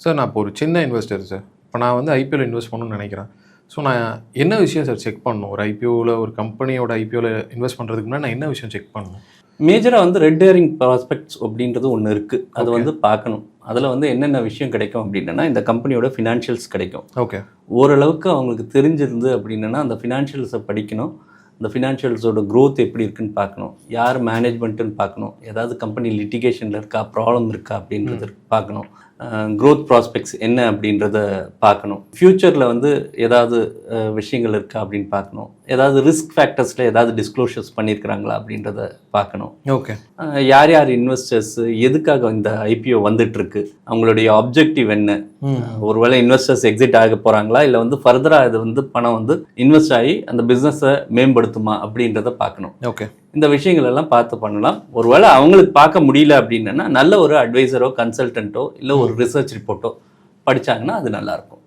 Sir நான் இப்போ ஒரு சின்ன இன்வெஸ்டர் சார். இப்போ நான் வந்து ஐபிஓவில் இன்வெஸ்ட் பண்ணணும்னு நினைக்கிறேன். ஸோ நான் என்ன விஷயம் சார் செக் பண்ணணும்? ஒரு ஐபிஓவில் ஒரு கம்பெனியோட ஐபிஓவில் இன்வெஸ்ட் பண்ணுறதுக்கு முன்னாடி நான் என்ன விஷயம் செக் பண்ணணும்? மேஜராக வந்து ரெட் ஹேரிங் ப்ராஸ்பெக்ட்ஸ் அப்படின்றது ஒன்று இருக்குது. அது வந்து பார்க்கணும். அதில் வந்து என்னென்ன விஷயம் கிடைக்கும் அப்படின்னா, இந்த கம்பெனியோட ஃபினான்ஷியல்ஸ் கிடைக்கும். ஓகே. ஓரளவுக்கு அவங்களுக்கு தெரிஞ்சிருந்து அப்படின்னா அந்த ஃபினான்ஷியல்ஸை படிக்கணும். அந்த ஃபினான்ஷியல்ஸோட க்ரோத் எப்படி இருக்குன்னு பார்க்கணும். யார் மேனேஜ்மெண்ட்டுன்னு பார்க்கணும். ஏதாவது கம்பெனி லிட்டிகேஷனில் இருக்கா, ப்ராப்ளம் இருக்கா அப்படின்றது பார்க்கணும். க்ரோத் ப்ராஸ்பெக்ட்ஸ் என்ன அப்படின்றத பார்க்கணும். ஃப்யூச்சரில் வந்து ஏதாவது விஷயங்கள் இருக்கா அப்படின்னு பார்க்கணும். ஏதாவது ரிஸ்க் ஃபேக்டர்ஸில் ஏதாவது டிஸ்க்ளோஷர்ஸ் பண்ணியிருக்கிறாங்களா அப்படின்றத பார்க்கணும். ஓகே. யார் யார் இன்வெஸ்டர்ஸ், எதுக்காக இந்த ஐபிஓ வந்துட்டுருக்கு, அவங்களுடைய ஆப்ஜெக்டிவ் என்ன, ஒருவேளை இன்வெஸ்டர்ஸ் எக்ஸிட் ஆக போகிறாங்களா, இல்லை வந்து ஃபர்தராக இது வந்து பணம் வந்து இன்வெஸ்ட் ஆகி அந்த பிஸ்னஸை மேம்படுத்துமா அப்படின்றத பார்க்கணும். ஓகே. இந்த விஷயங்கள் எல்லாம் பார்த்து பண்ணலாம். ஒருவேளை அவங்களுக்கு பார்க்க முடியல அப்படின்னா நல்ல ஒரு அட்வைசரோ கன்சல்டன்ட்டோ இல்லை ஒரு ரிசர்ச் ரிப்போர்ட்டோ படித்தாங்கன்னா அது நல்லாயிருக்கும்.